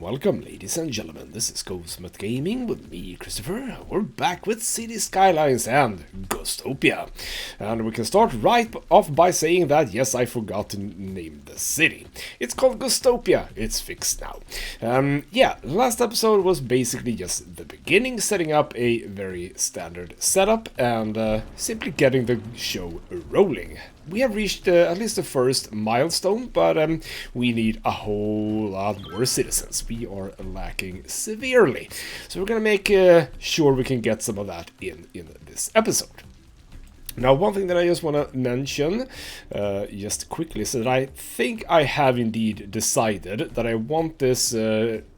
welcome, ladies and gentlemen. This is ghostmutgaming with me, Christopher. We're back with City Skylines and Ghostopia. And we can start right off by saying that, yes, I forgot to name the city. It's called Ghostopia. It's fixed now. Last episode was basically just the beginning, setting up a very standard setup and simply getting the show rolling. We have reached at least the first milestone, but we need a whole lot more citizens. We are lacking severely. So we're gonna make sure we can get some of that in this episode. Now, one thing that I just want to mention, just quickly, is that I think I have indeed decided that I want this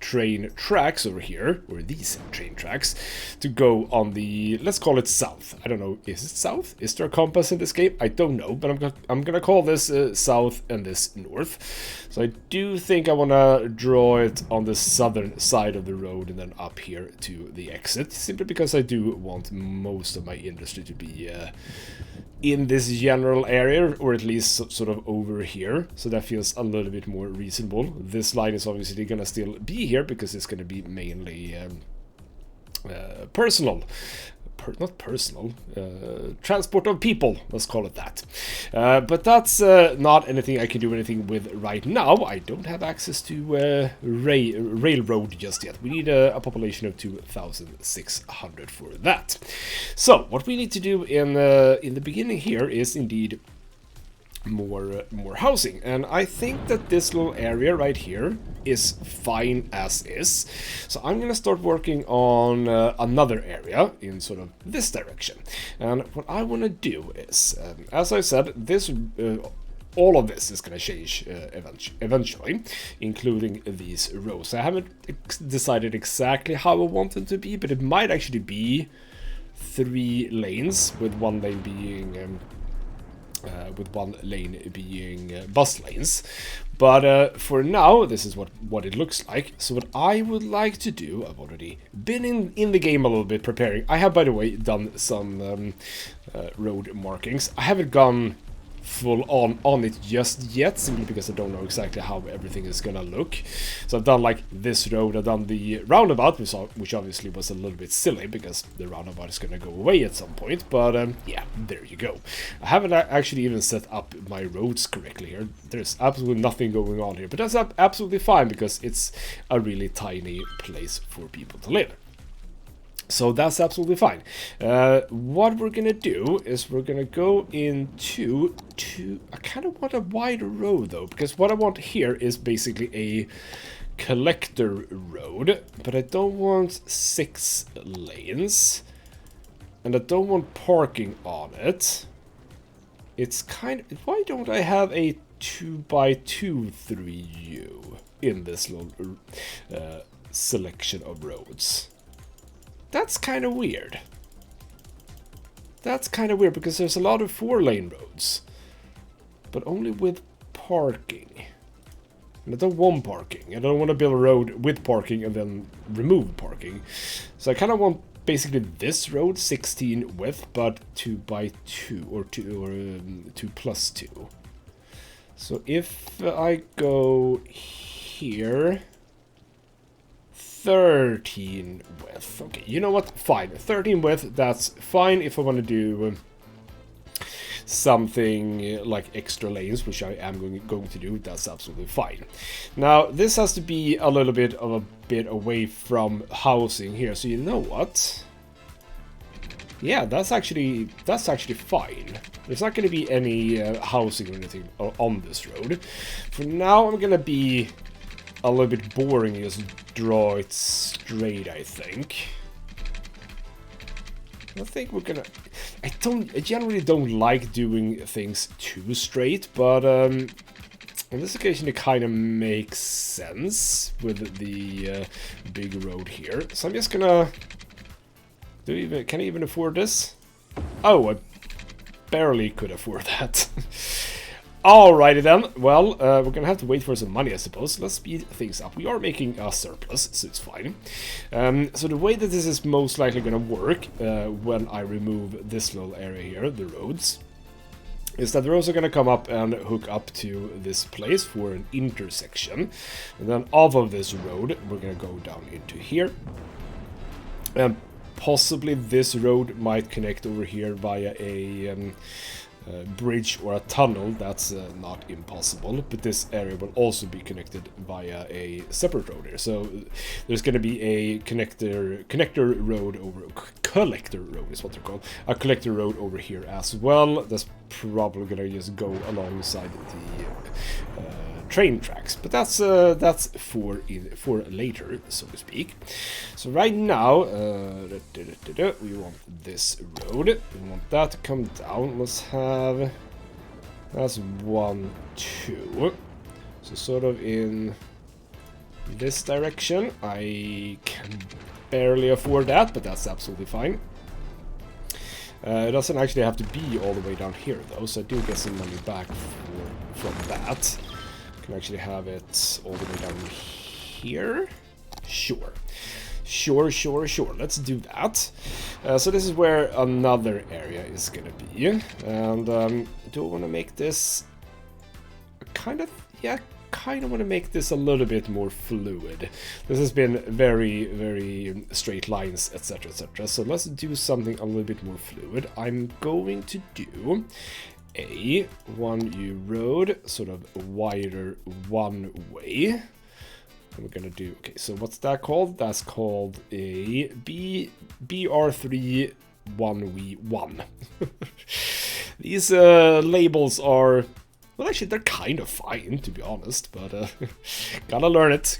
train tracks over here, or these train tracks, to go on the, let's call it south. I don't know, is it south? Is there a compass in this game? I don't know, but I'm gonna call this south and this north. So I do think I want to draw it on the southern side of the road and then up here to the exit, simply because I do want most of my industry to be in this general area, or at least sort of over here, so that feels a little bit more reasonable. This line is obviously gonna still be here because it's gonna be mainly transport of people, let's call it that. But that's not anything I can do anything with right now. I don't have access to railroad just yet. We need a population of 2,600 for that. So what we need to do in the beginning here is indeed more housing, and I think that this little area right here is fine as is. So I'm gonna start working on another area in sort of this direction. And what I want to do is, as I said, this all of this is going to change eventually, including these rows. I haven't decided exactly how I want it to be, but it might actually be 3 lanes, with one lane being bus lanes. But for now, this is what it looks like. So what I would like to do, I've already been in the game a little bit preparing. I have, by the way, done some road markings. I haven't gone full on it just yet, simply because I don't know exactly how everything is gonna look. So I've done like this road, I've done the roundabout, which obviously was a little bit silly because the roundabout is gonna go away at some point, but yeah, there you go. I haven't actually even set up my roads correctly here. There's absolutely nothing going on here, but that's absolutely fine because it's a really tiny place for people to live. So that's absolutely fine. What we're gonna do is we're gonna go into I kind of want a wider road though, because what I want here is basically a collector road, but I don't want 6 lanes, and I don't want parking on it. It's kind of, why don't I have a 2x2 3U in this little selection of roads? That's kind of weird. That's kind of weird because there's a lot of 4-lane roads, but only with parking. And I don't want parking. I don't want to build a road with parking and then remove parking. So I kind of want basically this road 16 width, but 2x2 or 2+2. So if I go here, 13 width. Okay, you know what? Fine. 13 width, that's fine if I want to do something like extra lanes, which I am going to do. That's absolutely fine. Now, this has to be a little bit away from housing here. So you know what? Yeah, that's actually fine. There's not going to be any housing or anything on this road. For now, I'm going to be a little bit boring, just draw it straight, I think. I think we're gonna... I generally don't like doing things too straight, but on this occasion it kind of makes sense with the big road here. So I'm just gonna... Can I even afford this? Oh, I barely could afford that. Alrighty then, well, we're gonna have to wait for some money, I suppose. Let's speed things up. We are making a surplus, so it's fine. So the way that this is most likely gonna work when I remove this little area here, the roads, is that they're also going to come up and hook up to this place for an intersection. And then off of this road, we're going to go down into here. And possibly this road might connect over here via a bridge or a tunnel. That's not impossible, but this area will also be connected via a separate road here. So there's going to be a connector road over, collector road is what they're called, a collector road over here as well. That's probably going to just go alongside the train tracks, but that's for later, so to speak. So right now, we want this road. We want that to come down. Let's have, that's 1, 2. So sort of in this direction. I can barely afford that, but that's absolutely fine. It doesn't actually have to be all the way down here though, so I do get some money back from that. Can actually have it all the way down here. Sure. Let's do that. So this is where another area is gonna be, and do I want to make this kind of want to make this a little bit more fluid. This has been very straight lines, etc, etc. So let's do something a little bit more fluid. I'm going to do a 1U road, sort of wider one way. And we're gonna do, okay, so what's that called? That's called a BR3 1V1. These labels are, well, actually they're kind of fine, to be honest, but gotta learn it.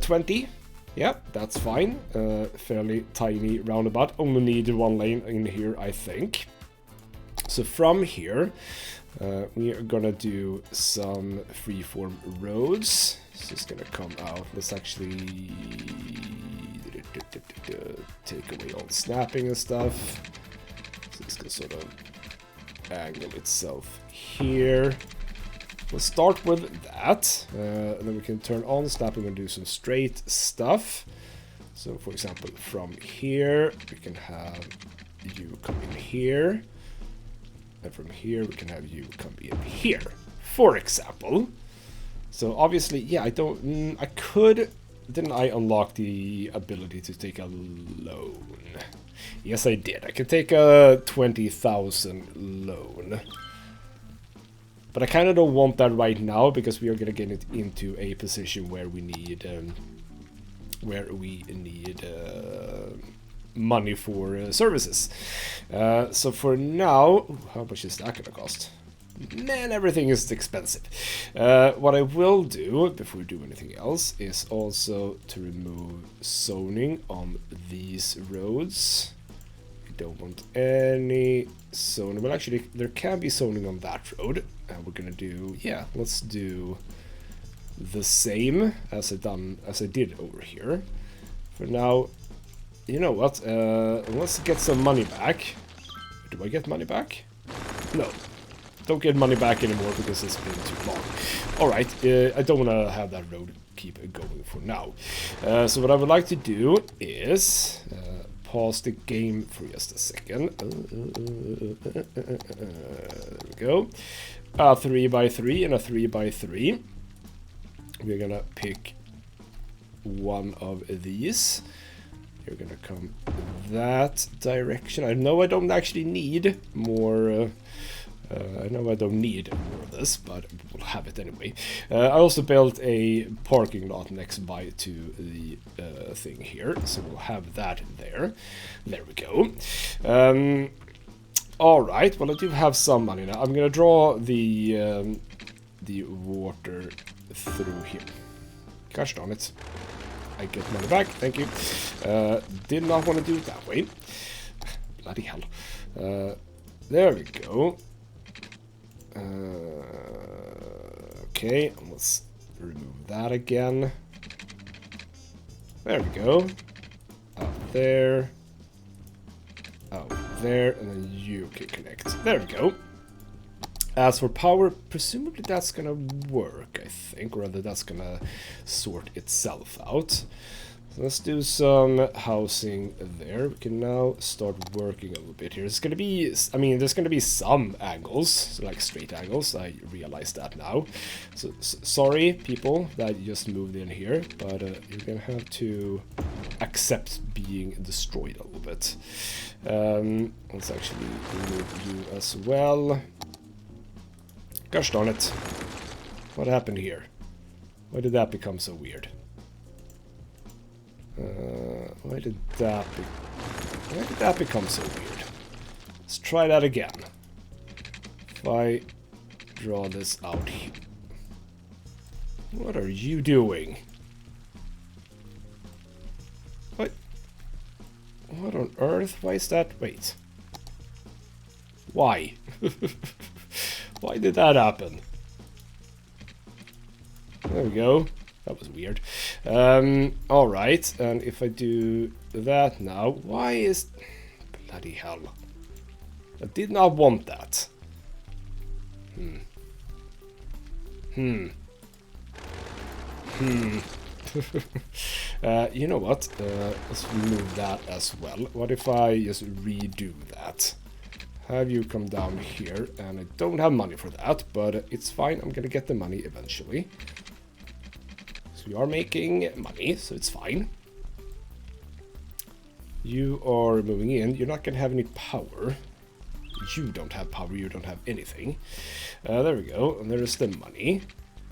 20, yeah, that's fine. Fairly tiny roundabout, only need one lane in here, I think. So from here, we are gonna do some freeform roads. So it's gonna come out. Let's actually take away all the snapping and stuff. So it's gonna sort of angle itself here. We'll start with that, and then we can turn on snapping and do some straight stuff. So for example, from here, we can have you come in here. And from here, we can have you come in here, for example. So obviously, yeah, I could, didn't I unlock the ability to take a loan? Yes, I did. I can take a 20,000 loan. But I kind of don't want that right now, because we are going to get it into a position where we need, money for services. So for now, ooh, how much is that gonna cost? Man, everything is expensive. What I will do before we do anything else is also to remove zoning on these roads. We don't want any zoning. Well, actually, there can be zoning on that road, and we're gonna do, yeah, let's do the same as I did over here. For now, you know what, let's get some money back. Do I get money back? No. Don't get money back anymore because it's been too long. Alright, I don't want to have that road keep going for now. So what I would like to do is pause the game for just a second. There we go. A 3x3 and a 3x3. We're gonna pick one of these. You're gonna come that direction. I know I don't actually need more. I know I don't need more of this, but we'll have it anyway. I also built a parking lot next by to the thing here, so we'll have that there. There we go. All right. Well, I do have some money now. I'm gonna draw the water through here. Gosh darn it. I get money back, thank you. Did not want to do it that way. Bloody hell. There we go. Okay, let's remove that again. There we go. Out there. Out there, and then you can connect. There we go. As for power, presumably that's gonna work, I think, or rather that's gonna sort itself out. Let's do some housing there. We can now start working a little bit here. It's gonna be, I mean, there's gonna be some angles, like straight angles. I realize that now. So sorry, people that just moved in here, but you're gonna have to accept being destroyed a little bit. Let's actually remove you as well. Gosh darn it! What happened here? Why did that become so weird? Why did that become so weird? Let's try that again. If I draw this out here. What are you doing? What on earth? Why is that? Wait. Why? Why did that happen? There we go. That was weird. Alright, and if I do that now, why is... Bloody hell. I did not want that. You know what? Let's remove that as well. What if I just redo that? Have you come down here, and I don't have money for that, but it's fine. I'm gonna get the money eventually. We are making money, so it's fine. You are moving in. You're not going to have any power. You don't have power. You don't have anything. There we go. And there's the money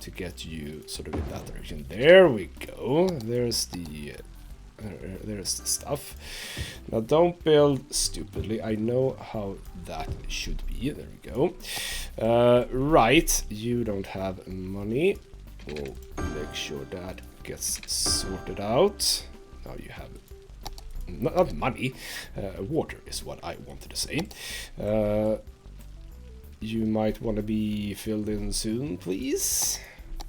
to get you sort of in that direction. There we go. There's the stuff. Now don't build stupidly. I know how that should be. There we go. Right. You don't have money. We'll make sure that gets sorted out. Now you have not money, water is what I wanted to say. You might want to be filled in soon, please.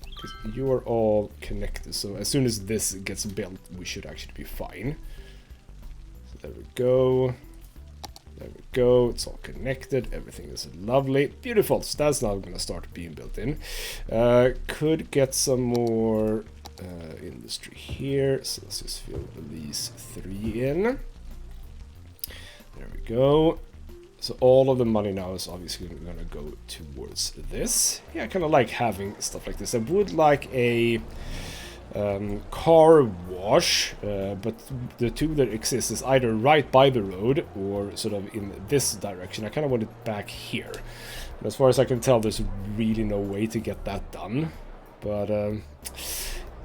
Because you are all connected, so as soon as this gets built, we should actually be fine. So there we go. There we go, it's all connected, everything is lovely, beautiful. So that's now going to start being built in. Could get some more industry here, so let's just fill these 3 in. There we go. So all of the money now is obviously going to go towards this. Yeah, I kind of like having stuff like this. I would like a car wash, but the two that exist is either right by the road or sort of in this direction. I kind of want it back here. But as far as I can tell, there's really no way to get that done. But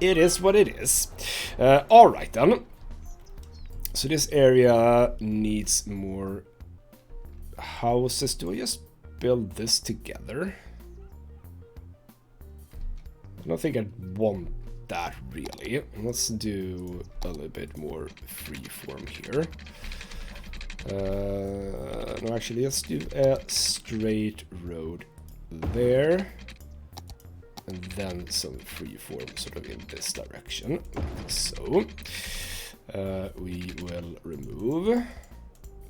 it is what it is. Alright then. So this area needs more houses. Do I just build this together? I don't think I'd want that really. Let's do a little bit more freeform here. No, actually, let's do a straight road there, and then some freeform sort of in this direction, like so. We will remove,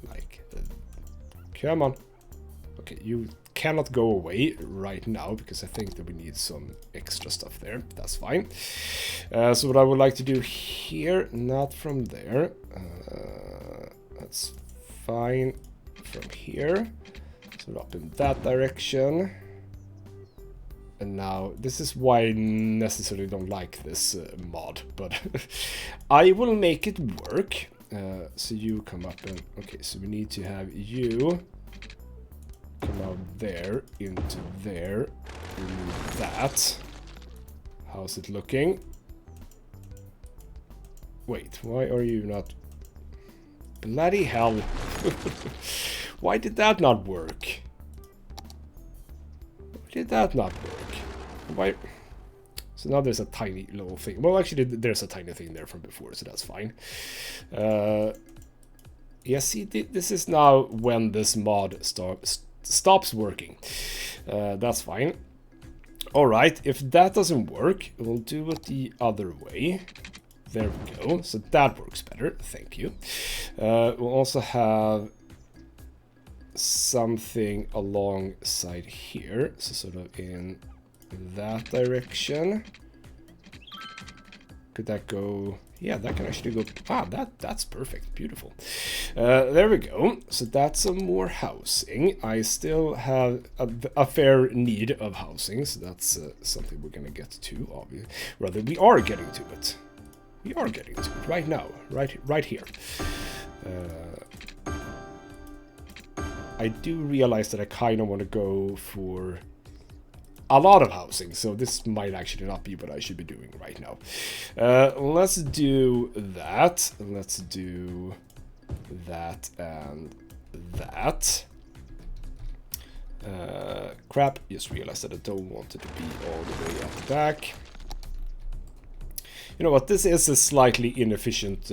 like, come on. Okay, you cannot go away right now because I think that we need some extra stuff there. That's fine. So what I would like to do here, not from there. That's fine from here. So up in that direction. And now, this is why I necessarily don't like this mod, but I will make it work. So you come up and, okay, so we need to have you come out there into there, remove that. How's it looking? Wait, why are you not? Bloody hell. Why did that not work? Why did that not work? Why? So now there's a tiny little thing. Well, actually, there's a tiny thing there from before, so that's fine. Yeah, see, this is now when this mod stops working. That's fine. Alright, if that doesn't work, we'll do it the other way. There we go. So that works better. Thank you. We'll also have something alongside here. So sort of in that direction. Could that go? Yeah, that can actually go. Ah, that's perfect. Beautiful. There we go. So that's some more housing. I still have a fair need of housing, so that's something we're gonna get to. Obviously, rather we are getting to it. We are getting to it right now, right here. I do realize that I kind of want to go for a lot of housing, so this might actually not be what I should be doing right now. Let's do that. Let's do that and that. Crap, just realized that I don't want it to be all the way at the back. You know what, this is a slightly inefficient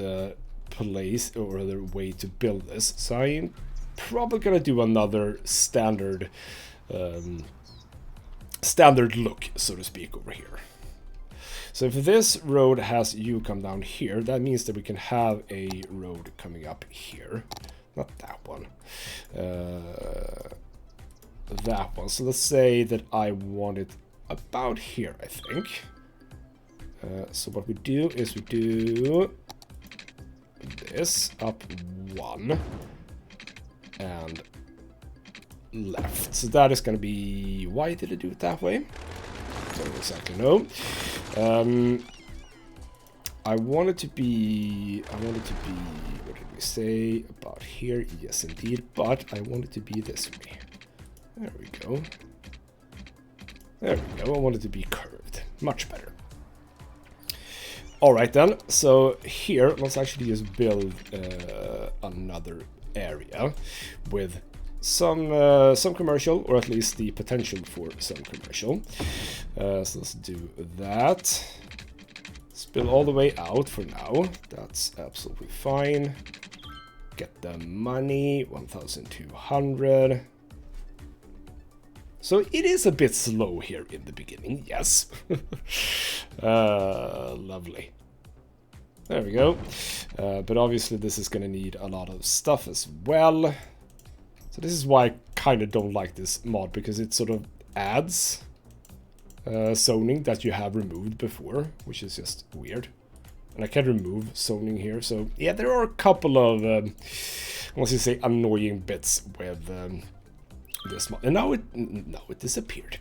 place or other way to build this, so I'm probably gonna do another standard standard look, so to speak, over here. So if this road has you come down here, that means that we can have a road coming up here. Not that one. That one. So let's say that I want it about here, I think. So what we do is we do this up one and left. So that is going to be... Why did I do it that way? Don't exactly know. I want it to be... What did we say? About here. Yes, indeed. But I want it to be this way. There we go. There we go. I want it to be curved. Much better. Alright then. So here, let's actually just build another area with some commercial, or at least the potential for some commercial. So let's do that. Spill all the way out for now. That's absolutely fine. Get the money, 1,200. So it is a bit slow here in the beginning, yes. Lovely. There we go. But obviously this is going to need a lot of stuff as well. So this is why I kind of don't like this mod, because it sort of adds zoning that you have removed before, which is just weird. And I can't remove zoning here, so yeah, there are a couple of, let's just say, annoying bits with this mod. And now it disappeared.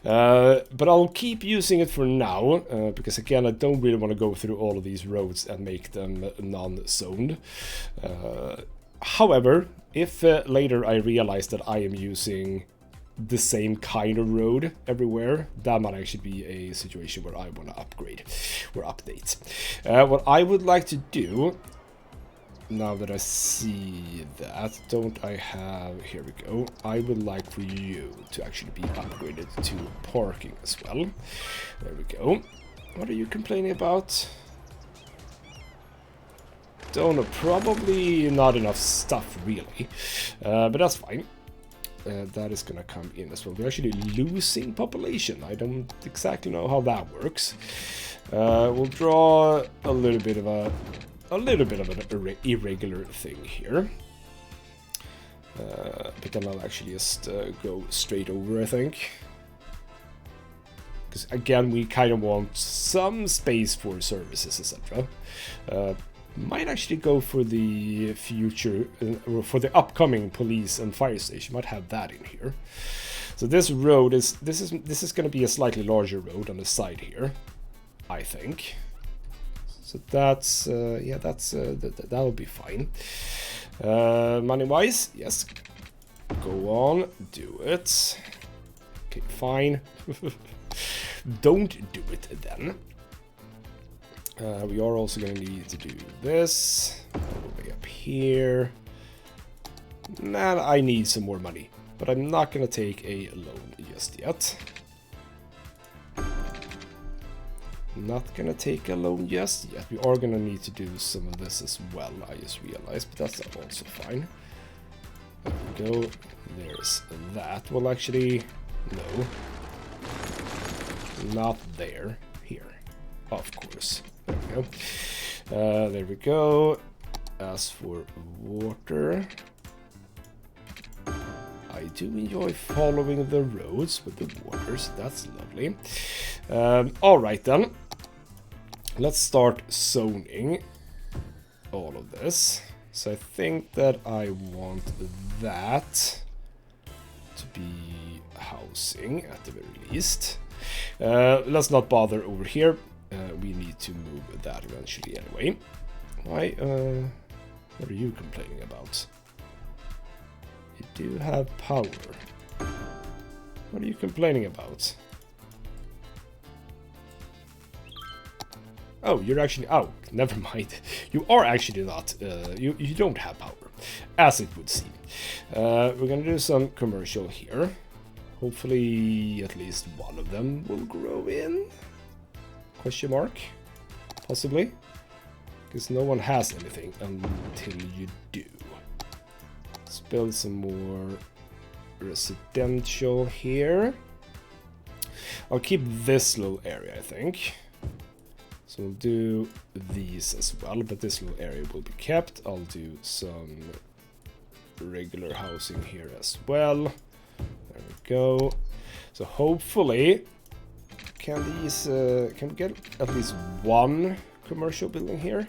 But I'll keep using it for now, because again, I don't really want to go through all of these roads and make them non-zoned. However, if later I realize that I am using the same kind of road everywhere, that might actually be a situation where I want to upgrade or update. What I would like to do, now that I see that, don't I have, here we go, I would like for you to actually be upgraded to parking as well. There we go. What are you complaining about? Don't know, probably not enough stuff really, but that's fine. That is gonna come in as well. We're actually losing population. I don't exactly know how that works. We'll draw a little bit of an irregular thing here, but then I'll actually just go straight over, I think, because again we kind of want some space for services, etc. Might actually go for the future, or for the upcoming police and fire station. Might have that in here. So this road is this is going to be a slightly larger road on the side here, I think. So that's yeah, that's that'll be fine. Money wise, yes. Go on, do it. Okay, fine. Don't do it then. We are also going to need to do this all the way up here. Man, I need some more money, but I'm not going to take a loan just yet. Not going to take a loan just yet. We are going to need to do some of this as well, I just realized, but that's also fine. There we go. There's that. Well, actually, no. Not there. Here. Of course. There we go. There we go. As for water, I do enjoy following the roads with the water, so that's lovely. Alright then. let's start zoning all of this. So I think that I want that to be housing at the very least. Let's not bother over here. We need to move that eventually anyway. Why? What are you complaining about? You do have power. What are you complaining about? Oh, you're actually... Oh, never mind. You are actually not... you don't have power, as it would seem. We're gonna do some commercial here. Hopefully at least one of them will grow in? Question mark? Possibly? Because no one has anything until you do. Let's build some more residential here. I'll keep this little area, I think. So we'll do these as well, but this little area will be kept. I'll do some regular housing here as well. There we go. So hopefully, can we get at least one commercial building here?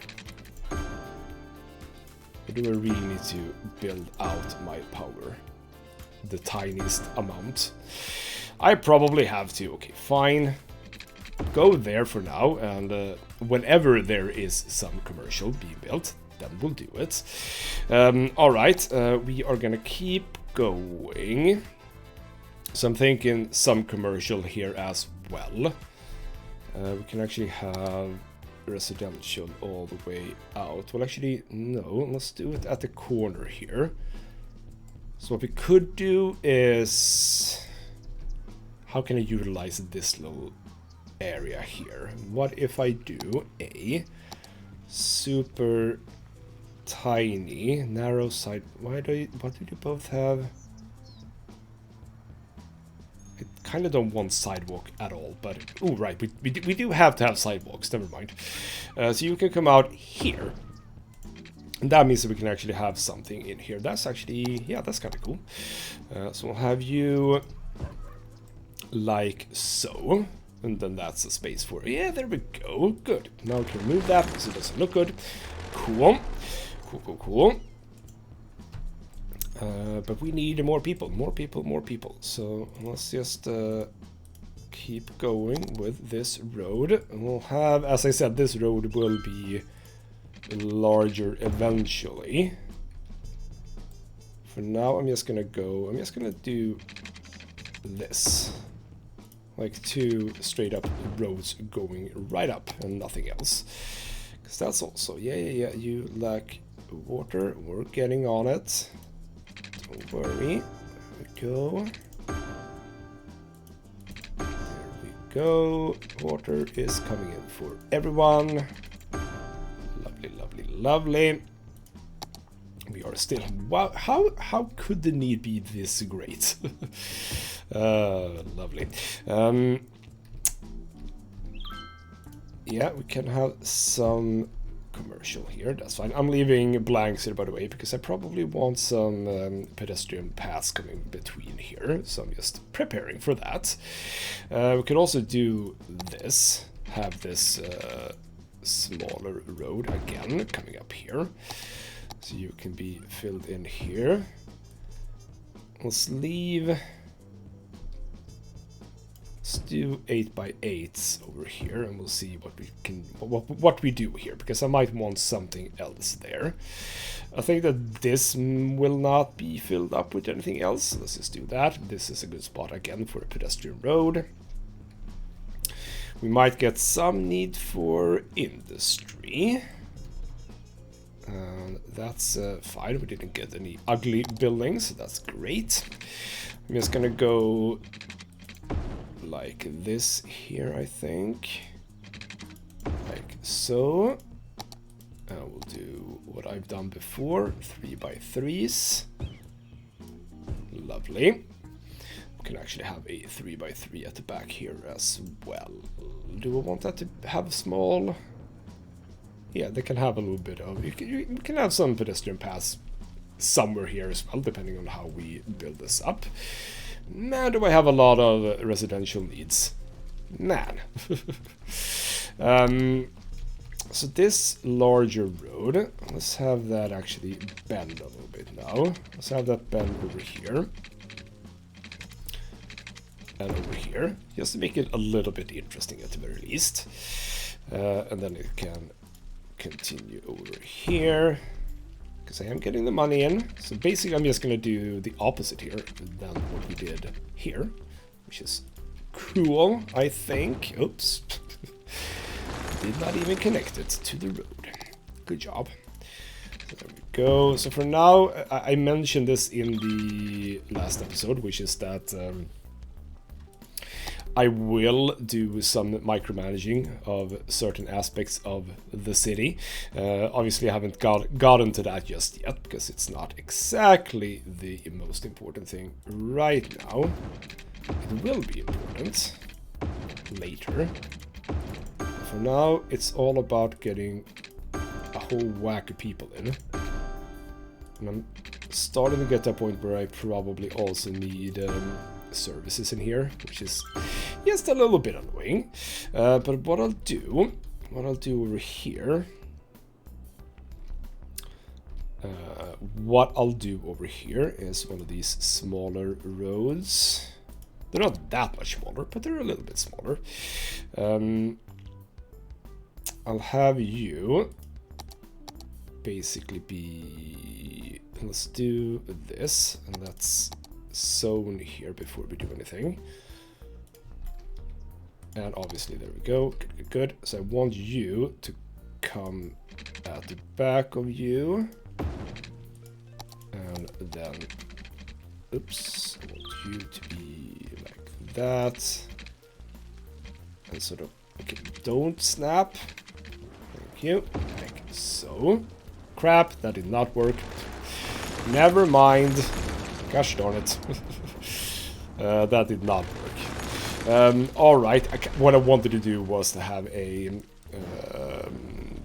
Or do I really need to build out my power? The tiniest amount. I probably have to. Okay, fine. Go there for now, and whenever there is some commercial being built, then we'll do it. Alright, we are gonna keep going. So I'm thinking some commercial here as well. We can actually have residential all the way out. Well, actually, no, let's do it at the corner here. So what we could do is... How can I utilize this little area here? What if I do a super tiny narrow side? What do you both have? I kind of don't want sidewalk at all, but oh right, we do have to have sidewalks. Never mind. So you can come out here, and that means that we can actually have something in here. That's actually, yeah, that's kind of cool. So we'll have you like so. And then that's a space for it. Yeah, there we go. Good. Now we can remove that because it doesn't look good. Cool. Cool. But we need more people. More people. So let's just keep going with this road. And we'll have, as I said, this road will be larger eventually. For now, I'm just gonna do this. Like 2 straight up roads going right up and nothing else. Because that's also, yeah, you lack water. We're getting on it. Don't worry. There we go. There we go. Water is coming in for everyone. Lovely. We are still... Wow, how could the need be this great? Lovely. Yeah, we can have some commercial here. That's fine. I'm leaving blanks here, by the way, because I probably want some pedestrian paths coming between here. So I'm just preparing for that. We could also do this. Have this smaller road again coming up here. So you can be filled in here. Let's leave... Let's do 8x8s over here, and we'll see what we can, what we do here, because I might want something else there. I think that this will not be filled up with anything else. Let's just do that. This is a good spot again for a pedestrian road. We might get some need for industry. That's fine. We didn't get any ugly buildings, so that's great. I'm just gonna go like this here, I think. Like so. We'll do what I've done before, 3x3s. Lovely. We can actually have a 3x3 at the back here as well. Do I want that to have small? Yeah, they can have a little bit of... You can have some pedestrian paths somewhere here as well, depending on how we build this up. Man, do I have a lot of residential needs. Man. So this larger road, let's have that actually bend a little bit now. Let's have that bend over here. And over here, just to make it a little bit interesting at the very least. And then it can continue over here, because I am getting the money in. So basically I'm just going to do the opposite here than what we did here, which is cool, I think. Oops. Did not even connect it to the road. Good job. So there we go. So for now, I mentioned this in the last episode, which is that I will do some micromanaging of certain aspects of the city. Obviously, I haven't gotten to that just yet, because it's not exactly the most important thing right now. It will be important later. For now, it's all about getting a whole whack of people in. And I'm starting to get to a point where I probably also need services in here, which is just a little bit annoying. But what I'll do over here, is one of these smaller roads. They're not that much smaller, but they're a little bit smaller. I'll have you basically be, let's do this, and let's zone here before we do anything. And obviously there we go, good. So I want you to come at the back of you, and then, oops, I want you to be like that, and sort of, okay, don't snap. Thank you, like so. Crap, that did not work. Never mind. Gosh darn it. That did not work. Alright, what I wanted to do was to have a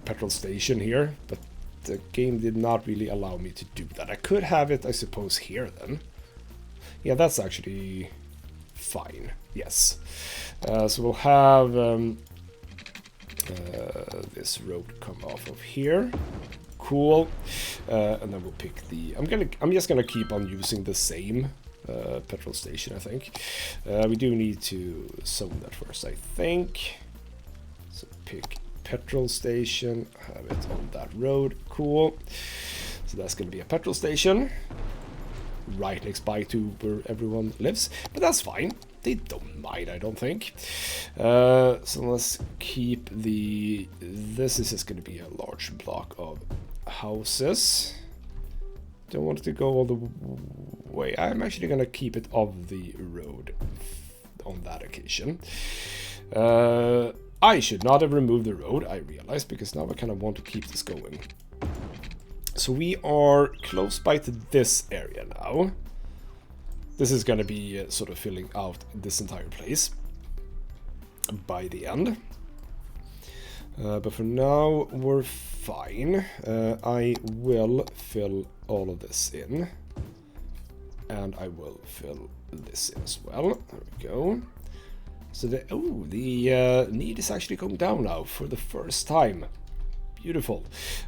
petrol station here, but the game did not really allow me to do that. I could have it, I suppose, here then. Yeah, that's actually fine. Yes. So we'll have this road come off of here. Cool. And then we'll pick the... I'm just gonna keep on using the same petrol station, I think. We do need to zone that first, I think. So pick petrol station, have it on that road. Cool. So that's gonna be a petrol station right next by to where everyone lives, but that's fine. They don't mind, I don't think. So let's keep the... This is just going to be a large block of houses. Don't want it to go all the way. I'm actually going to keep it off the road on that occasion. I should not have removed the road, I realized, because now I kind of want to keep this going. So we are close by to this area now. This is going to be sort of filling out this entire place by the end. But for now, we're fine. I will fill all of this in. And I will fill this in as well. There we go. So the need is actually going down now for the first time. Beautiful.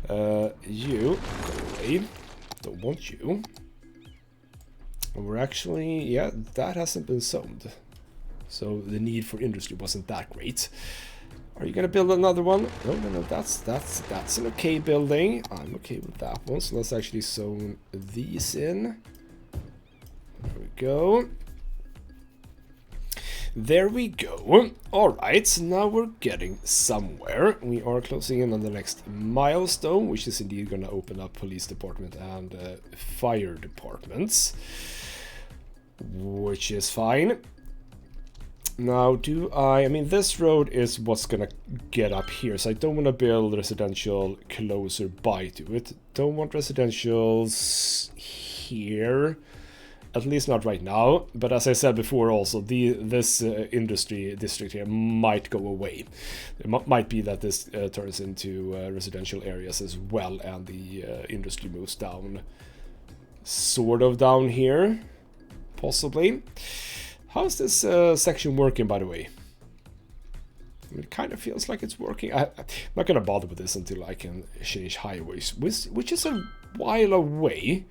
You go away. Don't want you. And we're actually, yeah, that hasn't been zoned. So the need for industry wasn't that great. Are you gonna build another one? No, that's an okay building. I'm okay with that one. So let's actually zone these in. There we go. There we go. Alright, so now we're getting somewhere. We are closing in on the next milestone, which is indeed going to open up police department and fire departments. Which is fine. Now, I mean, this road is what's going to get up here, so I don't want to build residential closer by to it. Don't want residentials here. At least not right now, but as I said before also, this industry district here might go away. It might be that this turns into residential areas as well, and the industry moves down, sort of down here, possibly. How's this section working, by the way? I mean, it kind of feels like it's working. I'm not going to bother with this until I can change highways, which is a while away.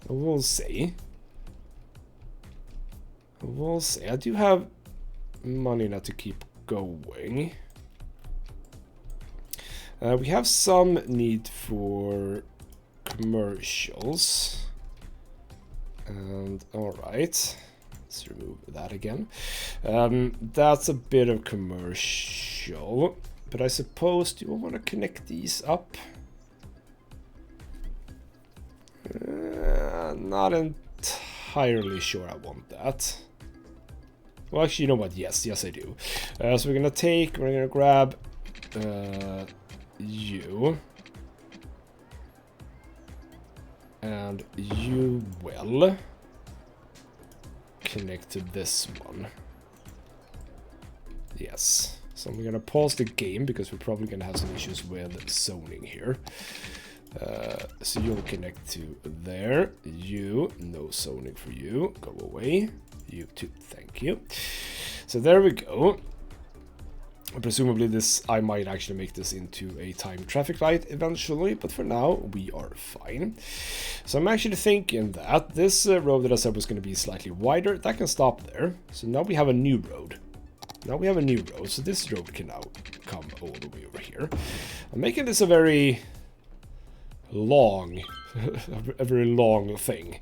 We'll see. We'll see. I do have money now to keep going. We have some need for commercials. And alright. Let's remove that again. That's a bit of commercial. But I suppose, do I want to connect these up? Not entirely sure I want that. Well, actually, you know what? Yes, I do. So we're gonna grab you. And you will connect to this one. Yes. So I'm gonna pause the game because we're probably gonna have some issues with zoning here. So you'll connect to there. You, no zoning for you. Go away. You too, thank you. So there we go. Presumably this, I might actually make this into a timed traffic light eventually, but for now we are fine. So I'm actually thinking that this road that I said was going to be slightly wider, that can stop there. So now we have a new road. So this road can now come all the way over here. I'm making this a very long, a very long thing,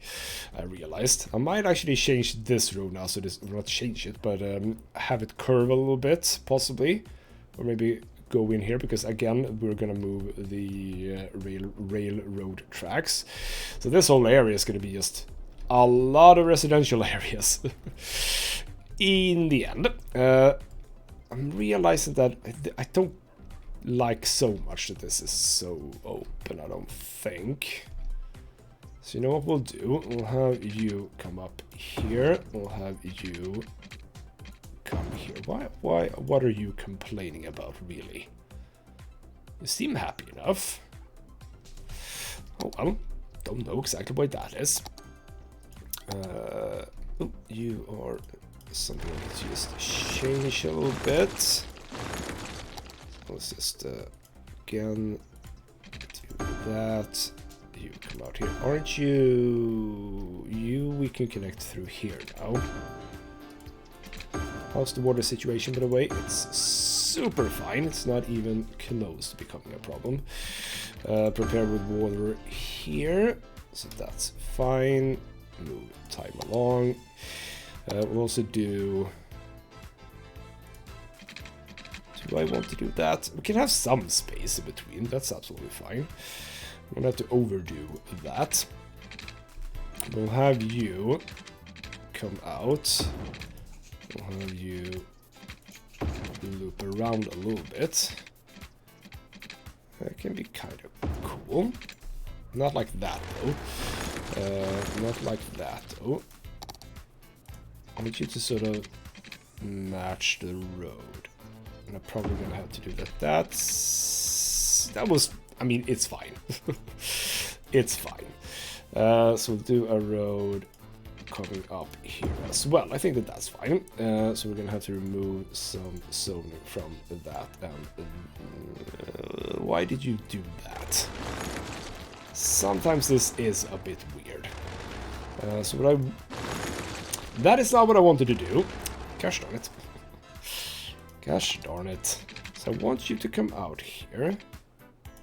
I realized. I might actually change this road now, so this, not change it, but have it curve a little bit, possibly. Or maybe go in here, because again, we're gonna move the railroad tracks. So this whole area is gonna be just a lot of residential areas. In the end, I'm realizing that I don't like so much that this is so open, I don't think. So you know what we'll do? We'll have you come up here. We'll have you come here. What are you complaining about, really? You seem happy enough. Oh, well, don't know exactly why that is. Oh, you are something let's just change a little bit. Let's just again do that. You come out here, aren't you? We can connect through here now. How's the water situation, by the way? It's super fine. It's not even close to becoming a problem. Prepare with water here, so that's fine. Move time along. We'll also do. Do I want to do that? We can have some space in between. That's absolutely fine. We don't have to overdo that. We'll have you come out. We'll have you loop around a little bit. That can be kind of cool. Not like that, though. Not like that, though. I need you to sort of match the road. And I'm probably gonna have to do that. That was, I mean, it's fine. It's fine. So we'll do a road coming up here as well. I think that that's fine. So we're gonna have to remove some zoning from that. Why did you do that? Sometimes this is a bit weird. So that is not what I wanted to do. Gosh darn it. Gosh darn it. So I want you to come out here,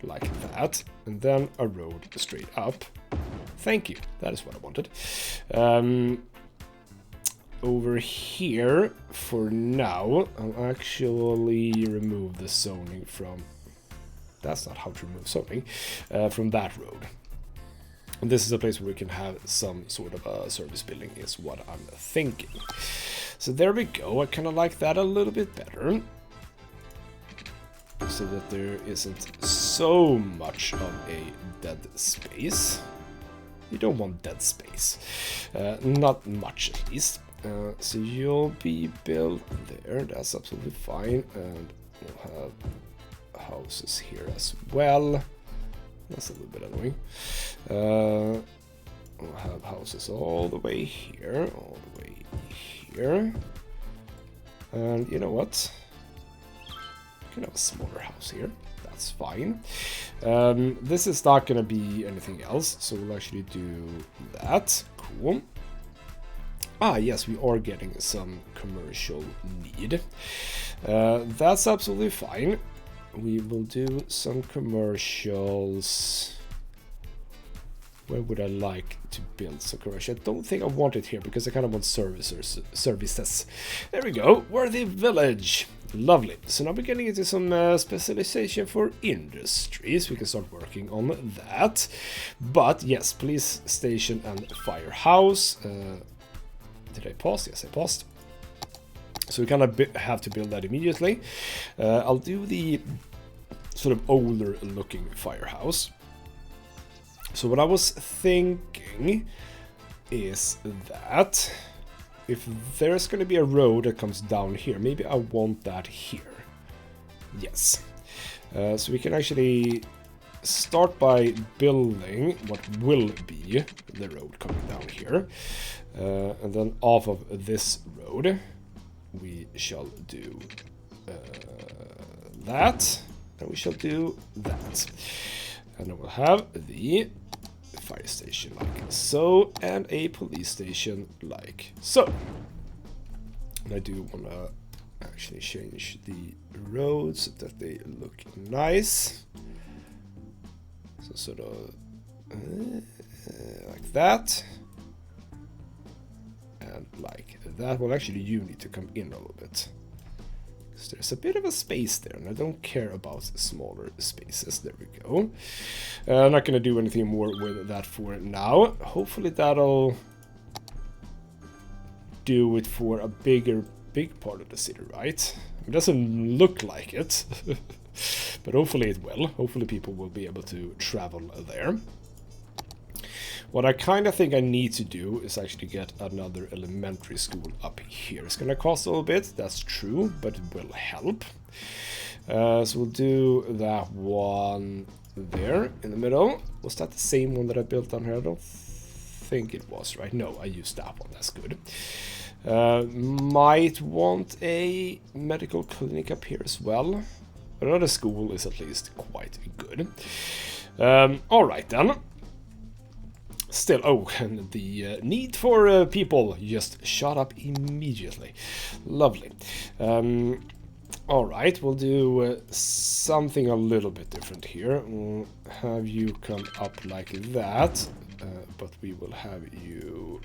like that, and then a road straight up. Thank you. That is what I wanted. Over here, for now, I'll actually remove the zoning from... That's not how to remove zoning. From that road. And this is a place where we can have some sort of a service building, is what I'm thinking. So there we go. I kind of like that a little bit better. So that there isn't so much of a dead space. You don't want dead space. Not much, at least. So you'll be built there. That's absolutely fine. And we'll have houses here as well. That's a little bit annoying. We'll have houses all the way here, all the way here. And you know what? can have a smaller house here. That's fine. This is not going to be anything else, so we'll actually do that. Cool. Ah, yes, we are getting some commercial need. That's absolutely fine. We will do some commercials. Where would I like to build some commercial? I don't think I want it here because I kind of want services. There we go. Worthy Village. Lovely. So now we're getting into some specialization for industries. We can start working on that. But yes, police station and firehouse. Did I pause? Yes, I paused. So we kind of have to build that immediately. I'll do the sort of older looking firehouse. So what I was thinking is that if there's going to be a road that comes down here, maybe I want that here. Yes. So we can actually start by building what will be the road coming down here. And then off of this road, we shall do that. And we shall do that. And then we'll have the fire station like so, and a police station like so. And I do want to actually change the roads so that they look nice. So sort of like that. And like that. Well, actually you need to come in a little bit. There's a bit of a space there, and I don't care about smaller spaces. There we go. I'm not going to do anything more with that for now. Hopefully that'll do it for a big part of the city, right? It doesn't look like it, but hopefully it will. Hopefully people will be able to travel there. What I kind of think I need to do is actually get another elementary school up here. It's going to cost a little bit, that's true, but it will help. So we'll do that one there in the middle. Was that the same one that I built down here? I don't think it was, right? No, I used that one, that's good. Might want a medical clinic up here as well. Another school is at least quite good. Alright then. Still, oh, and the need for people just shot up immediately. Lovely. Alright, we'll do something a little bit different here. We'll have you come up like that, but we will have you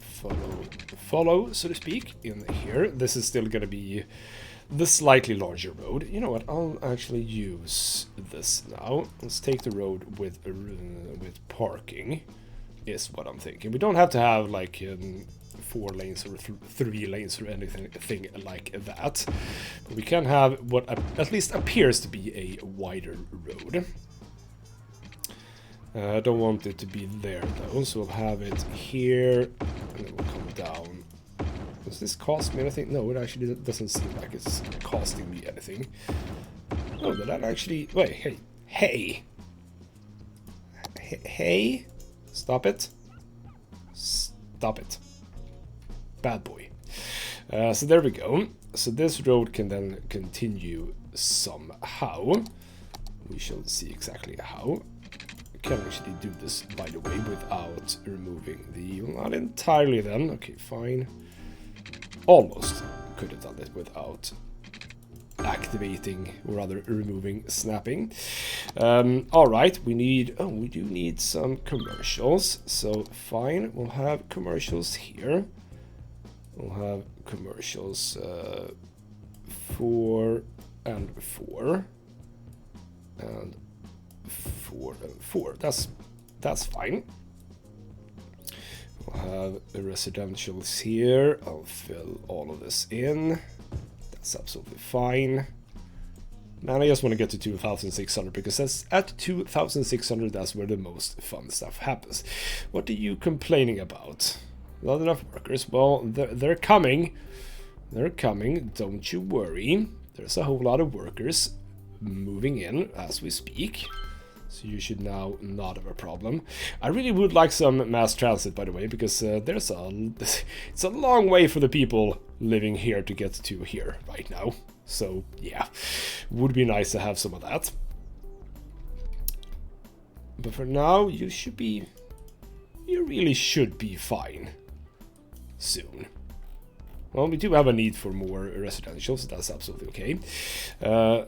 follow, so to speak, in here. This is still going to be the slightly larger road. You know what, I'll actually use this now. Let's take the road with parking, is what I'm thinking. We don't have to have like 4 lanes or 3 lanes or anything like that. But we can have what at least appears to be a wider road. I don't want it to be there though, so we'll have it here, and then we'll come down. Does this cost me anything? No, it actually doesn't seem like it's costing me anything. Oh, but that actually... Wait, hey! Hey! Stop it. Stop it. Bad boy. So there we go. So this road can then continue somehow. We shall see exactly how. We can actually do this, by the way, without removing the... Well, not entirely then. Okay, fine. Almost could have done it without activating, or rather removing snapping. Alright, we do need some commercials, so fine, we'll have commercials here. We'll have commercials 4 and 4 and 4 and 4. That's fine. We'll have the residentials here. I'll fill all of this in. That's absolutely fine. And I just want to get to 2,600 because that's at 2,600, that's where the most fun stuff happens. What are you complaining about? Not enough workers. Well, they're coming. They're coming. Don't you worry. There's a whole lot of workers moving in as we speak. So you should now not have a problem. I really would like some mass transit, by the way, because it's a long way for the people living here to get to here right now. So yeah, would be nice to have some of that. But for now, you really should be fine soon. Well, we do have a need for more residential, so that's absolutely okay.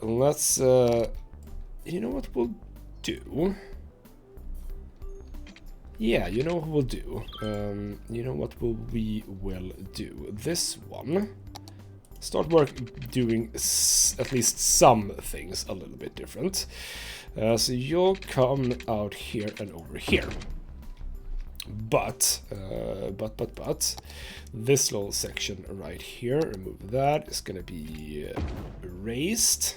Let's, you know what we'll do? Yeah, you know what we'll do? You know what we will do? This one. Start doing at least some things a little bit different. So you'll come out here and over here. But this little section right here, remove that, is gonna be raised,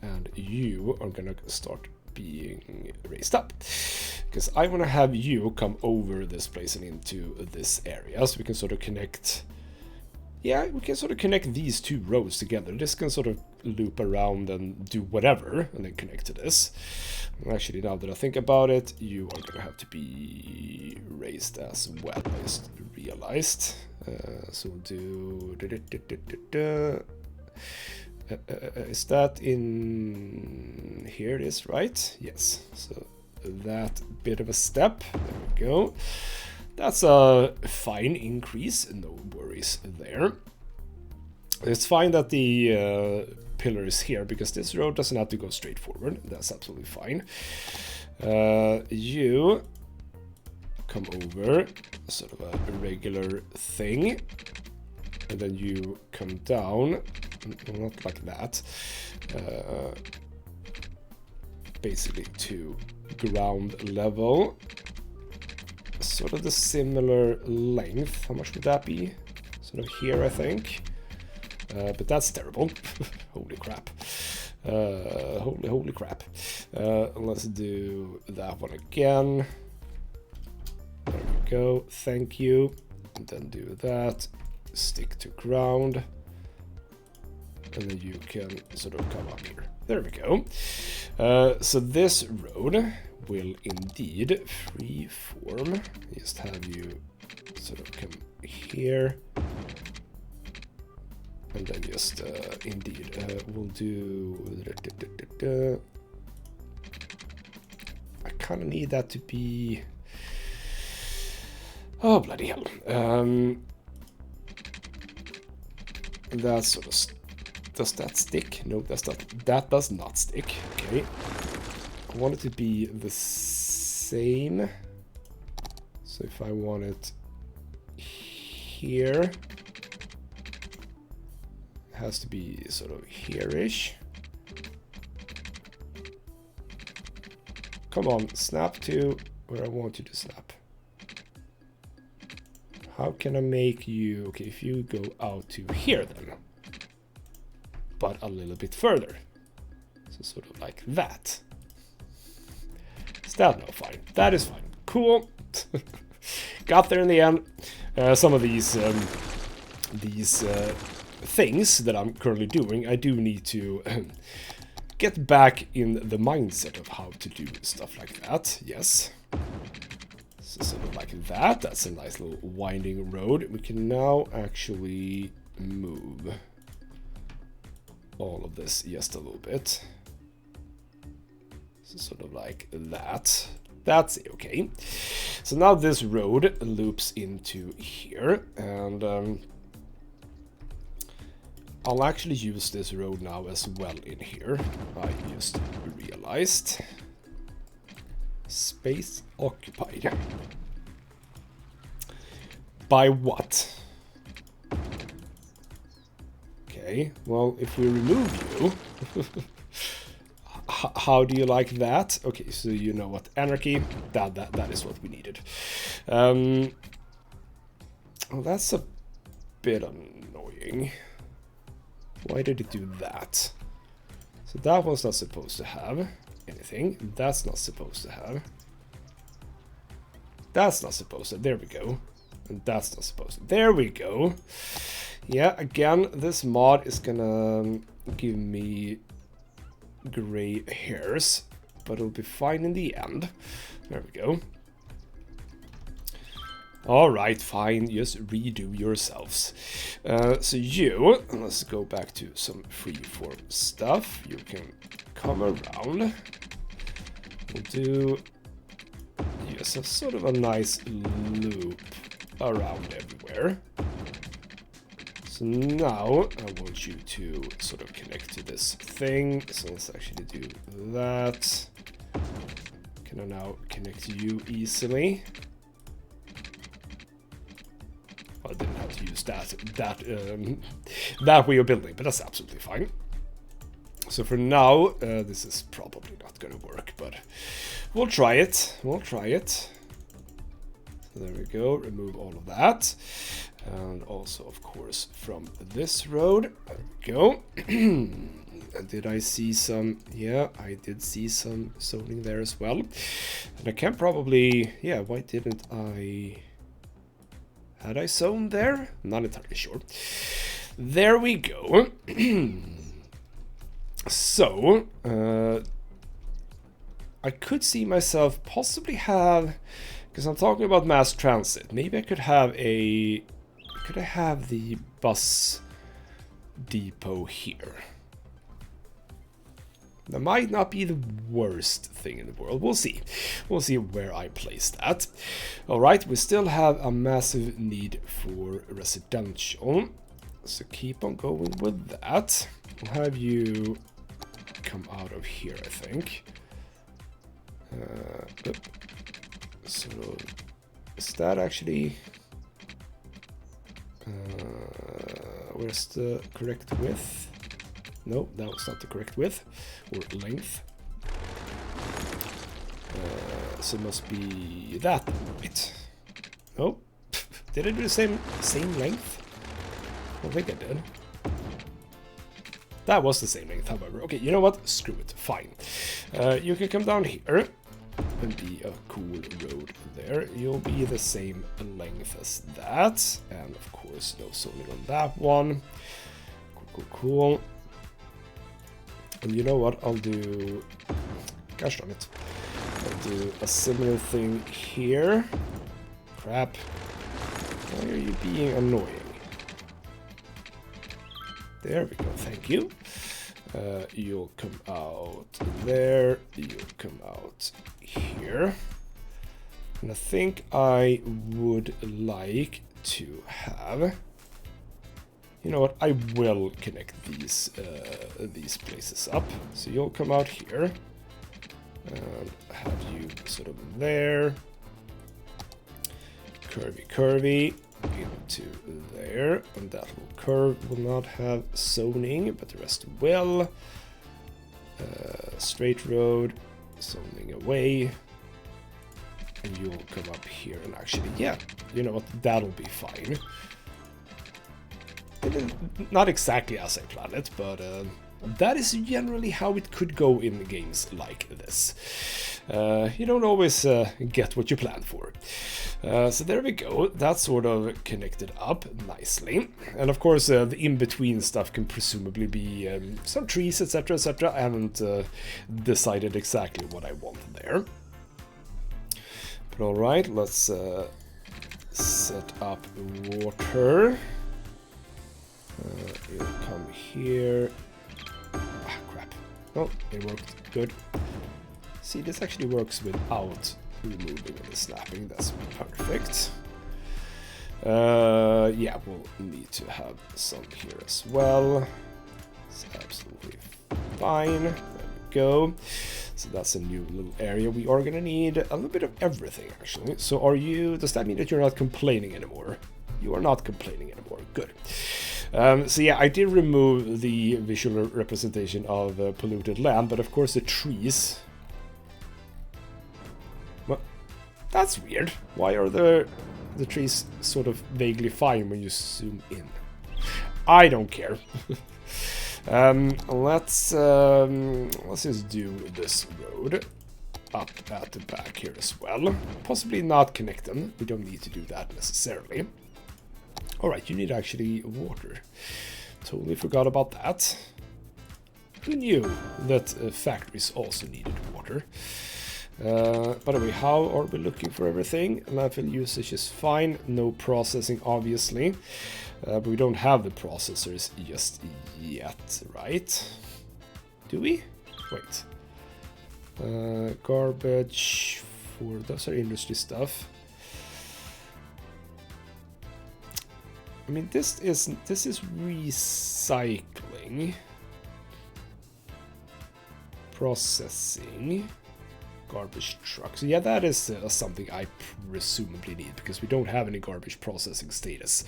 and you are gonna start being raised up, because I want to have you come over this place and into this area, so we can sort of connect. Yeah, we can sort of connect these two rows together. This can sort of loop around and do whatever, and then connect to this. Actually, now that I think about it, you are going to have to be raised as well, I just realized. So we'll do... is that in... Here it is, right? Yes. So that bit of a step. There we go. That's a fine increase, no worries there. It's fine that the pillar is here, because this road doesn't have to go straight forward. That's absolutely fine. You come over, sort of a regular thing, and then you come down, not like that, basically to ground level. Sort of the similar length. How much would that be? Sort of here, I think. But that's terrible. Holy crap. Holy crap. Let's do that one again. There we go. Thank you. And then do that. Stick to ground. And then you can sort of come up here. There we go. So this road will indeed freeform. Just have you sort of come here, and then just indeed we'll do. I kind of need that to be. Oh bloody hell! That sort of does that stick? No, that does not stick. Okay. I want it to be the same. So if I want it here, it has to be sort of here-ish. Come on, snap to where I want you to snap. How can I make you... Okay, if you go out to here then. But a little bit further. So sort of like that. Is that no fine? That is fine. Cool. Got there in the end. Some of these things that I'm currently doing, I do need to get back in the mindset of how to do stuff like that. Yes. So sort of like that. That's a nice little winding road. We can now actually move all of this just a little bit. So sort of like that. That's okay. So now this road loops into here, and I'll actually use this road now as well in here. I just realized. Space occupied. By what? Okay, well, if we remove you... How do you like that? Okay, so you know what, anarchy, that is what we needed. Well, that's a bit annoying. Why did it do that? So that one's not supposed to have anything. That's not supposed to have. That's not supposed to. There we go. And that's not supposed to. There we go. Yeah, again, this mod is gonna give me gray hairs, but it'll be fine in the end. There we go. Alright, fine, just redo yourselves. So you, let's go back to some freeform stuff. You can come around. We'll do yes, a sort of a nice loop around everywhere. So now I want you to sort of connect to this thing. So let's actually do that. Can I now connect to you easily? I didn't have to use that way of building, but that's absolutely fine. So for now, this is probably not going to work, but we'll try it. We'll try it. So there we go. Remove all of that, and also, of course, from this road. There we go. Did I see some? Yeah, I did see some zoning there as well. And I can probably, yeah. Why didn't I? Had I zoned there? Not entirely sure. There we go. So, I could see myself possibly have, because I'm talking about mass transit, maybe I could have a, could I have the bus depot here? That might not be the worst thing in the world. We'll see. We'll see where I place that. Alright, we still have a massive need for residential. So keep on going with that. We'll have you come out of here, I think. So, is that actually... where's the correct width? No, that was not the correct width or length. So it must be that, right? No, did I do the same length? I don't think I did. That was the same length, however. Okay, you know what? Screw it. Fine. You can come down here and be a cool road there. You'll be the same length as that, and of course, no zoning on that one. Cool. And you know what? I'll do... Gosh darn it. I'll do a similar thing here. Crap. Why are you being annoying? There we go. Thank you. You'll come out there. You'll come out here. And I think I would like to have... You know what? I will connect these places up. So you'll come out here and have you sort of there, curvy into there, and that little curve will not have zoning, but the rest will. Straight road, zoning away, and you'll come up here and actually, yeah, you know what? That'll be fine. Not exactly as I planned it, but that is generally how it could go in games like this. You don't always get what you plan for. So there we go. That's sort of connected up nicely. And of course, the in-between stuff can presumably be some trees, etc., etc. I haven't decided exactly what I want there. But alright, let's set up water. You'll come here. Ah, crap. Oh, it worked. Good. See, this actually works without removing the snapping. That's perfect. Yeah, we'll need to have some here as well. It's absolutely fine. There we go. So that's a new little area. We are gonna need a little bit of everything, actually. So are you... Does that mean that you're not complaining anymore? You are not complaining anymore. Good. So yeah, I did remove the visual representation of polluted land, but of course the trees... Well, that's weird. Why are the trees sort of vaguely fine when you zoom in? I don't care. Let's just do this road up at the back here as well. Possibly not connect them. We don't need to do that necessarily. Alright, you need actually water. Totally forgot about that. Who knew that factories also needed water? By the way, how are we looking for everything? Landfill usage is fine, no processing obviously, but we don't have the processors just yet, right? Do we? Wait. Garbage for those are industry stuff. I mean, this is recycling, processing, garbage trucks. Yeah, that is something I presumably need because we don't have any garbage processing status,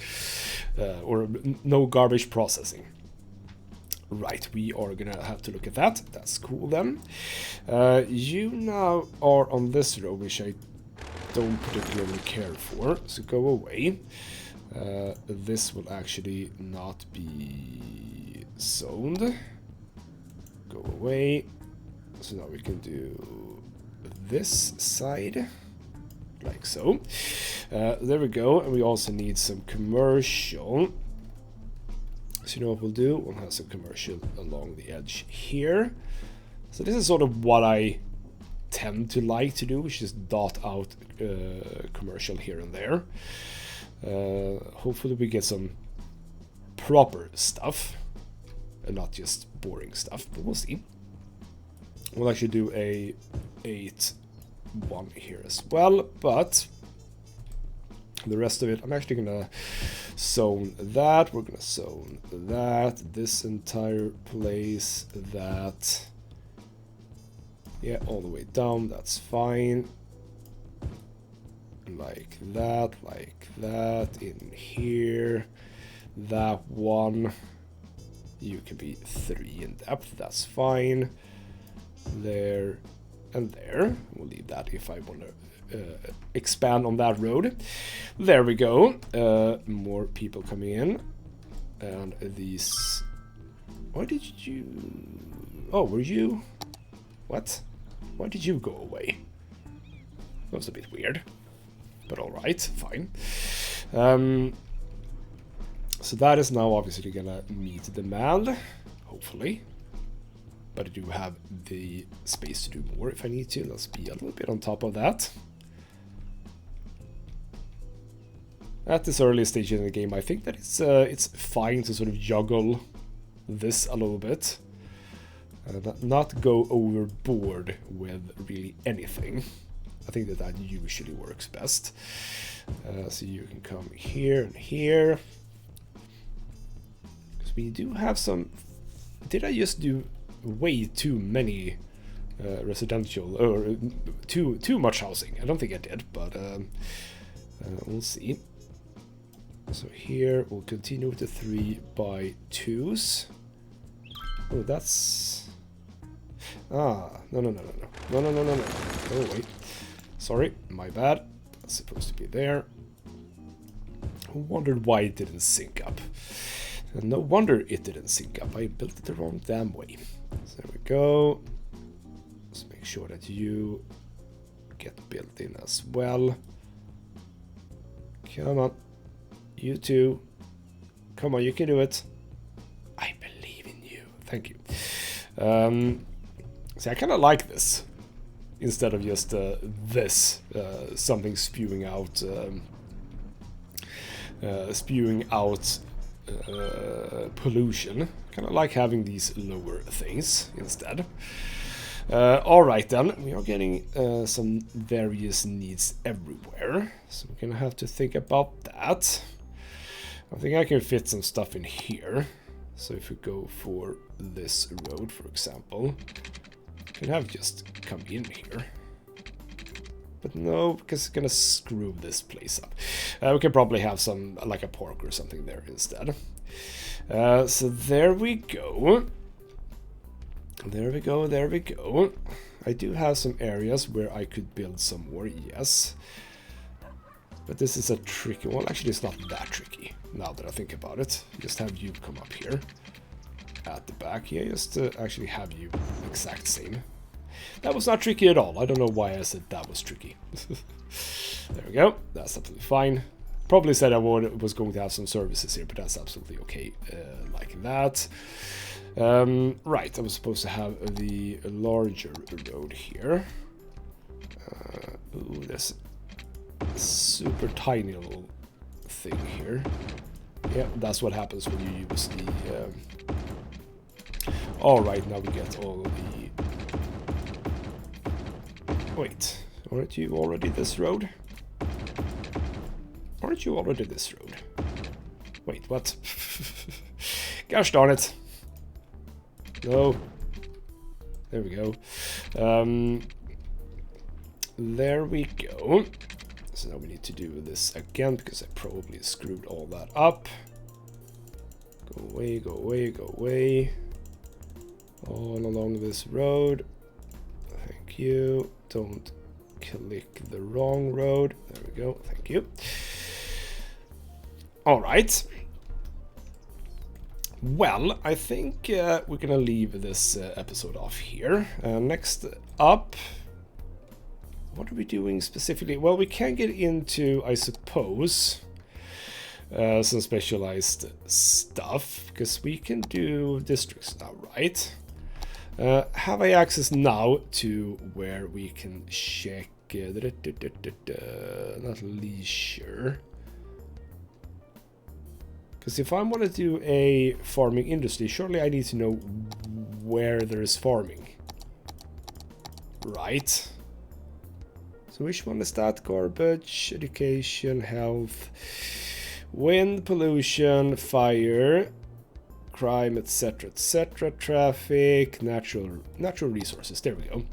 or no garbage processing. Right, we are gonna have to look at that. That's cool then. You now are on this row, which I don't particularly care for, so go away. This will actually not be zoned. Go away. So now we can do this side, like so. There we go, and we also need some commercial. So you know what we'll do? We'll have some commercial along the edge here. So this is sort of what I tend to like to do, which is dot out commercial here and there. Hopefully we get some proper stuff and not just boring stuff, but we'll see. We'll actually do a 8-1 here as well, but the rest of it, I'm actually gonna zone that. We're gonna zone that, this entire place, that. Yeah, all the way down, that's fine. Like that, in here. That one. You can be 3 in depth, that's fine. There and there. We'll leave that if I want to expand on that road. There we go. More people coming in. And these... Why did you... Oh, were you... What? Why did you go away? That was a bit weird. But alright, fine. So that is now obviously gonna meet demand, hopefully. But I do have the space to do more if I need to. Let's be a little bit on top of that. At this early stage in the game, I think that it's fine to sort of juggle this a little bit. Not go overboard with really anything. I think that usually works best. So you can come here and here. Because we do have some... Did I just do way too many residential... or too much housing? I don't think I did, but we'll see. So here we'll continue with the 3x2s. Oh, that's... No. Oh, wait. Sorry, my bad. That's supposed to be there. I wondered why it didn't sync up. And no wonder it didn't sync up. I built it the wrong damn way. So there we go. Let's make sure that you get built in as well. Come on. You too. Come on, you can do it. I believe in you. Thank you. See, I kind of like this. Instead of just this, something spewing out pollution. Kind of like having these lower things instead. Alright then, we are getting some various needs everywhere, so we're gonna have to think about that. I think I can fit some stuff in here. So if we go for this road, for example, can have just come in here. But no, because it's gonna screw this place up. We can probably have some, like a park or something there instead. So there we go. There we go, there we go. I do have some areas where I could build some more, yes. But this is a tricky one. Actually, it's not that tricky, now that I think about it. Just have you come up here. At the back here, just to actually have you exact same. That was not tricky at all. I don't know why I said that was tricky. There we go. That's absolutely fine. Probably said I was going to have some services here, but that's absolutely okay like that. Right, I was supposed to have the larger road here. Ooh, there's a super tiny little thing here. Yeah, that's what happens when you use the... Alright, now we get all the... Wait, aren't you already this road? Aren't you already this road? Wait, what? Gosh darn it. No. There we go. There we go. So now we need to do this again because I probably screwed all that up. Go away, go away, go away. All along this road. Thank you. Don't click the wrong road. There we go. Thank you. All right. Well, I think we're gonna leave this episode off here. Next up, what are we doing specifically? Well, we can get into, I suppose, some specialized stuff, because we can do districts now, right? Have I access now to where we can check, not leisure. Because if I want to do a farming industry, surely I need to know where there is farming. Right. So which one is that? Garbage, education, health, wind, pollution, fire, crime, etc., etc., traffic, natural resources. There we go.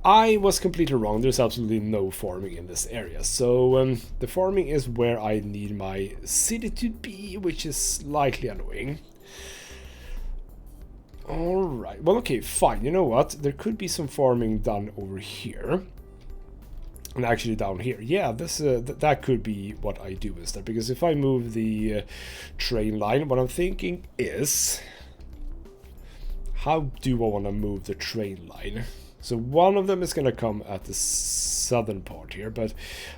I was completely wrong. There's absolutely no farming in this area. So the farming is where I need my city to be, which is slightly annoying. Alright, well, okay, fine. You know what? There could be some farming done over here. And actually down here. Yeah, this that could be what I do instead. Because if I move the train line, what I'm thinking is... How do I want to move the train line? So one of them is going to come at the southern part here, but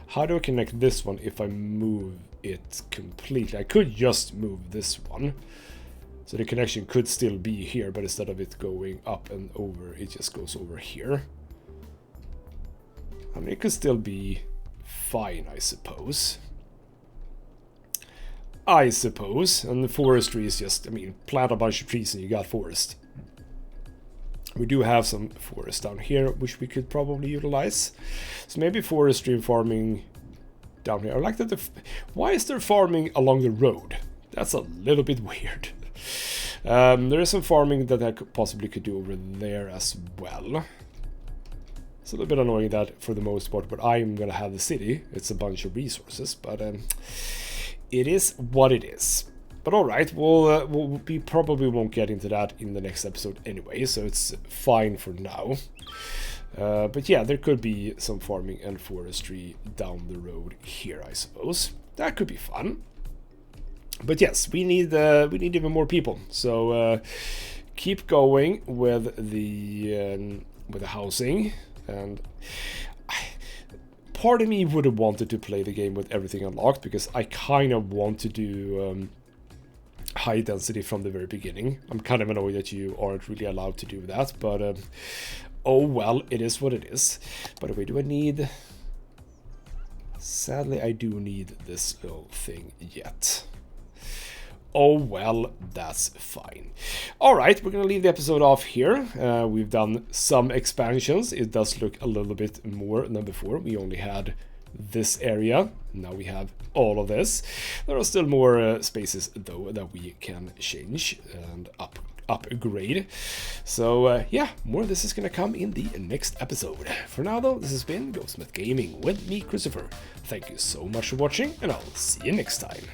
how do I connect this one if I move it completely? I could just move this one. So the connection could still be here, but instead of it going up and over, it just goes over here. I mean, it could still be fine, I suppose. And the forestry is just, I mean, plant a bunch of trees and you got forest. We do have some forest down here, which we could probably utilize. So maybe forestry and farming down here. I like that why is there farming along the road? That's a little bit weird. There is some farming that I possibly could do over there as well. It's a little bit annoying that for the most part, but I'm gonna have the city. It's a bunch of resources, but it is what it is. But alright, we probably won't get into that in the next episode anyway, so it's fine for now. But yeah, there could be some farming and forestry down the road here, I suppose. That could be fun. But yes, we need even more people. So keep going with the housing. And part of me would have wanted to play the game with everything unlocked, because I kind of want to do high density from the very beginning. I'm kind of annoyed that you aren't really allowed to do that, but oh well, it is what it is. By the way, do I need... Sadly, I do need this little thing yet. Oh well, that's fine. Alright, we're gonna leave the episode off here. We've done some expansions. It does look a little bit more than before. We only had this area. Now we have all of this. There are still more spaces though that we can change and upgrade. So yeah, more of this is gonna come in the next episode. For now though, this has been ghostmutgaming with me, Christopher. Thank you so much for watching, and I'll see you next time.